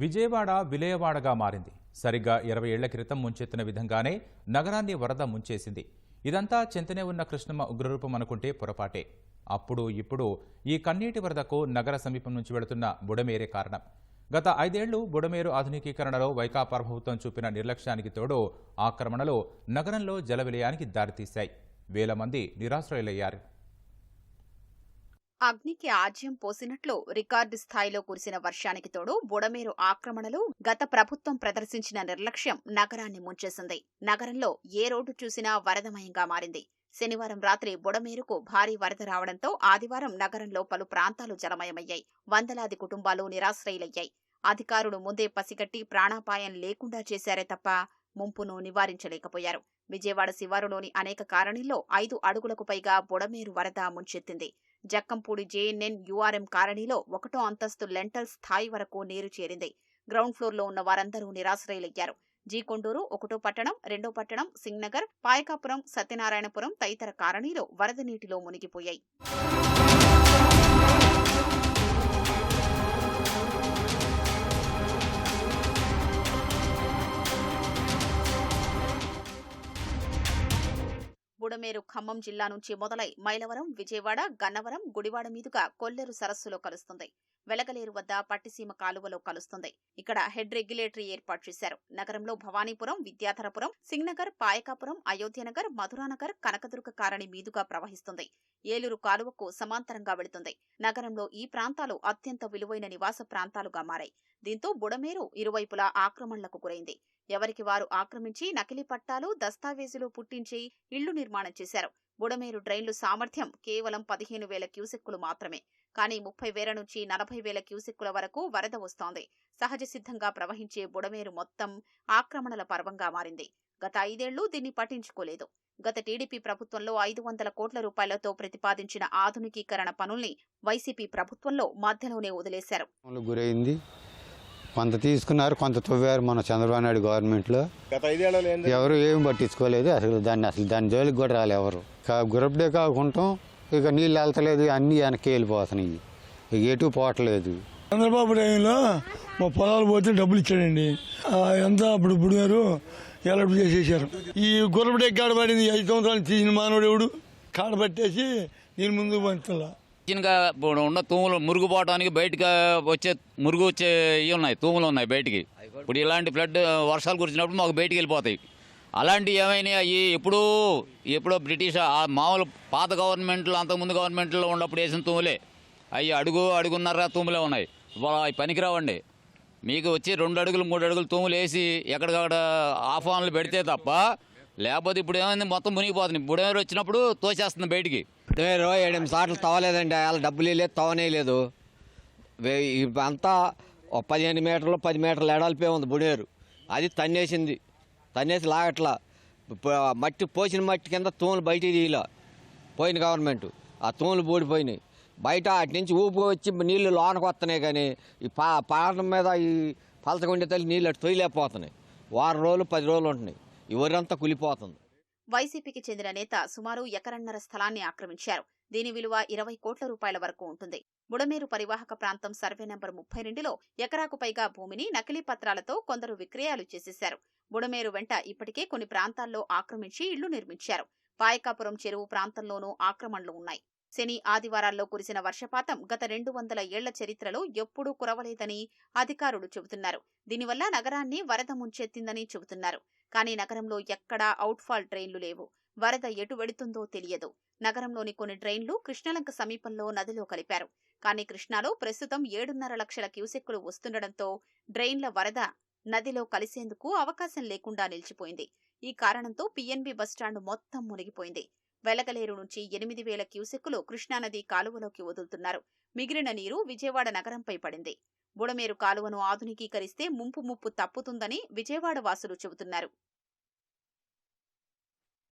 విజయవాడ విలయవాడగా మారింది. సరిగ్గా 20 ఏళ్ల క్రితం ముంచెత్తిన విధంగానే నగరాన్ని వరద ముంచేసింది. ఇదంతా చెంతనే ఉన్న కృష్ణమ్మ ఉగ్రరూపం అనుకుంటే పొరపాటే. అప్పుడు ఇప్పుడు ఈ కన్నీటి వరదకు నగర సమీపం నుంచి వెళుతున్న బుడమేరే కారణం. గత 5 ఏళ్లు బుడమేరు ఆధునికీకరణలో వైకాపా ప్రభుత్వం చూపిన నిర్లక్ష్యానికి తోడు ఆక్రమణలు నగరంలో జలవిలయానికి దారితీశాయి. వేల మంది నిరాశ్రయులయ్యారు. అగ్నికి ఆజ్యం పోసినట్లు రికార్డు స్థాయిలో కురిసిన వర్షానికి తోడు బుడమేరు ఆక్రమణలు గత ప్రభుత్వం ప్రదర్శించిన నిర్లక్ష్యం నగరాన్ని ముంచేసింది. నగరంలో ఏ రోడ్డు చూసినా వరదమయంగా మారింది. శనివారం రాత్రి బుడమేరుకు భారీ వరద రావడంతో ఆదివారం నగరంలో పలు ప్రాంతాలు జలమయమయ్యాయి. వందలాది కుటుంబాలు నిరాశ్రయులయ్యాయి. అధికారులు ముందే పసిగట్టి ప్రాణాపాయం లేకుండా చేశారే తప్ప ముంపును నివారించలేకపోయారు. విజయవాడ శివారులోని అనేక కాలనీల్లో 5 అడుగులకు పైగా బుడమేరు వరద ముంచెత్తింది. జక్కంపూడి జేఎన్ఎన్ యూఆర్ఎం కాలనీలో 1వ అంతస్తు లెంటల్ స్థాయి వరకు నీరు చేరింది. గ్రౌండ్ ఫ్లోర్లో ఉన్న వారందరూ నిరాశ్రయులయ్యారు. జీకొండూరు, 1వ పట్టణం, 2వ పట్టణం, సింగ్నగర్, పాయకాపురం, సత్యనారాయణపురం తదితర కాలనీలు వరద నీటిలో మునిగిపోయాయి. బుడమేరు ఖమ్మం జిల్లా నుంచి మొదలై మైలవరం, విజయవాడ, గన్నవరం, గుడివాడ మీదుగా కొల్లేరు సరస్సులో కలుస్తుంది. వెలగలేరు వద్ద పట్టిసీమ కాలువలో కలుస్తుంది. ఇక్కడ హెడ్ రెగ్యులేటరీ ఏర్పాటు చేశారు. నగరంలో భవానీపురం, విద్యాధరపురం, సింగ్నగర్, పాయకాపురం, అయోధ్యనగర్, మధురానగర్, కనకదుర్గ కాలనీ మీదుగా ప్రవహిస్తుంది. ఏలూరు కాలువకు సమాంతరంగా వెళుతుంది. నగరంలో ఈ ప్రాంతాలు అత్యంత విలువైన నివాస ప్రాంతాలుగా మారాయి. దీంతో బుడమేరు ఇరువైపులా ఆక్రమణలకు గురైంది. ఎవరికి వారు ఆక్రమించి నకిలీ పట్టాలు, దస్తావేజులు పుట్టించి ఇళ్లు నిర్మాణం చేశారు. బుడమేరు డ్రైన్లు సామర్థ్యం కేవలం 15,000 క్యూసెక్కులు మాత్రమే. కానీ 30,000 నుంచి 40,000 క్యూసెక్కుల వరకు వరద వస్తోంది. సహజ సిద్ధంగా ప్రవహించే బుడమేరు మొత్తం ఆక్రమణల పర్వంగా మారింది. గత 5 ఏళ్లు దీన్ని పట్టించుకోలేదు. గత టీడీపీ ప్రభుత్వంలో 500 కోట్ల రూపాయలతో ప్రతిపాదించిన ఆధునికీకరణ పనుల్ని వైసీపీ ప్రభుత్వంలో మధ్యలోనే వదిలేశారు. కొంత తీసుకున్నారు, కొంత తవ్వారు. మన చంద్రబాబు నాయుడు గవర్నమెంట్లో ఎవరు ఏమి పట్టించుకోలేదు. దాని జోలికి కూడా రాలే ఎవరు. గురపడే కాకుంటాం, ఇక నీళ్ళు వెళ్తలేదు, అన్నీ వెనక్కి వెళ్ళిపోతున్నాయి. ఇక ఎటు పోవట్లేదు. చంద్రబాబు టైంలో మా పొలాలు పోతే డబ్బులు ఇచ్చాడండి. ఎంత అప్పుడు బుడిగారు ఎలర్ట్ చేసేసారు. ఈ గుర్రపడే కాడబడింది 5 సంవత్సరాలు తీసిన మానవుడు ఎవడు కాడబట్టేసి నేను ముందుకు పంచుతా. ఉన్న తూములు మురుగుపోవడానికి బయటకు మురుగు వచ్చే ఇవి ఉన్నాయి, తూములు ఉన్నాయి బయటికి. ఇప్పుడు ఇలాంటి ఫ్లడ్ వర్షాలు కురిచినప్పుడు మాకు బయటికి వెళ్ళిపోతాయి. అలాంటివి ఏమైనా అవి ఎప్పుడో బ్రిటిష్ మామూలు పాత గవర్నమెంట్లో, అంతకుముందు గవర్నమెంట్లో ఉన్నప్పుడు వేసిన తూములే. అవి అడుగున్నర తూములే ఉన్నాయి. అవి పనికిరావండి. మీకు వచ్చి 2 అడుగులు 3 అడుగులు తూములు వేసి ఎక్కడికక్కడ ఆహ్వానాలు పెడితే తప్ప, లేకపోతే ఇప్పుడు ఏమైంది మొత్తం మునిగిపోతుంది. బుడమేరు వచ్చినప్పుడు తోసేస్తుంది బయటికి. 7 సార్లు తవ్వలేదండి. అలా డబ్బులు లేదు, తవ్వనే లేదు. అంతా 15 మీటర్లు 10 మీటర్లు ఎడల్పే ఉంది బుడేరు. అది తన్నేసి లాగట్లా. మట్టి పోసిన మట్టి కింద తూములు బయట తీయలా పోయిన గవర్నమెంట్. ఆ తూములు బూడిపోయినాయి. బయట అటు నుంచి ఊపు వచ్చి నీళ్లు లోనకు వస్తున్నాయి. కానీ ఈ పాలన మీద ఈ పలసగుండే తల్లి నీళ్ళు అటు తొయ్యలేకపోతున్నాయి. 10 రోజులు 10 రోజులు ఉంటున్నాయి. ఈ ఊరంతా కులిపోతుంది. వైసీపీకి చెందిన నేత సుమారు ఎకరన్నర స్థలాన్ని ఆక్రమించారు. దీని విలువ 20 కోట్ల రూపాయల వరకు ఉంటుంది. బుడమేరు పరివాహక ప్రాంతం సర్వే నంబర్ 32లో ఎకరాకు పైగా భూమిని నకిలీ పత్రాలతో కొందరు విక్రయాలు చేసేశారు. బుడమేరు వెంట ఇప్పటికే కొన్ని ప్రాంతాల్లో ఆక్రమించి ఇళ్లు నిర్మించారు. పాయకాపురం చెరువు ప్రాంతంలోనూ ఆక్రమణలు ఉన్నాయి. శని, ఆదివారాల్లో కురిసిన వర్షపాతం గత 200 ఏళ్ల చరిత్రలో ఎప్పుడూ కురవలేదని అధికారులు చెబుతున్నారు. దీనివల్ల నగరాన్ని వరద ముంచెత్తిందని చెబుతున్నారు. కానీ నగరంలో ఎక్కడా అవుట్ఫాల్ డ్రైన్లు లేవు. వరద ఎటు వెడుతుందో తెలియదు. నగరంలోని కొన్ని డ్రైన్లు కృష్ణలంక సమీపంలో నదిలో కలిపారు. కానీ కృష్ణాలో ప్రస్తుతం 7.5 లక్షల క్యూసెక్కులు వస్తుండటంతో డ్రైన్ల వరద నదిలో కలిసేందుకు అవకాశం లేకుండా నిలిచిపోయింది. ఈ కారణంతో పీఎన్బీ బస్టాండ్ మొత్తం మునిగిపోయింది. వెలగలేరు నుంచి 8,000 క్యూసెక్కులు కృష్ణానది కాలువలోకి వదులుతున్నారు. మిగిలిన నీరు విజయవాడ నగరంపై పడింది. బుడమేరు కాలువను ఆధునికీకరిస్తే ముప్పు తప్పుతుందని విజయవాడ వాసులు చెబుతున్నారు.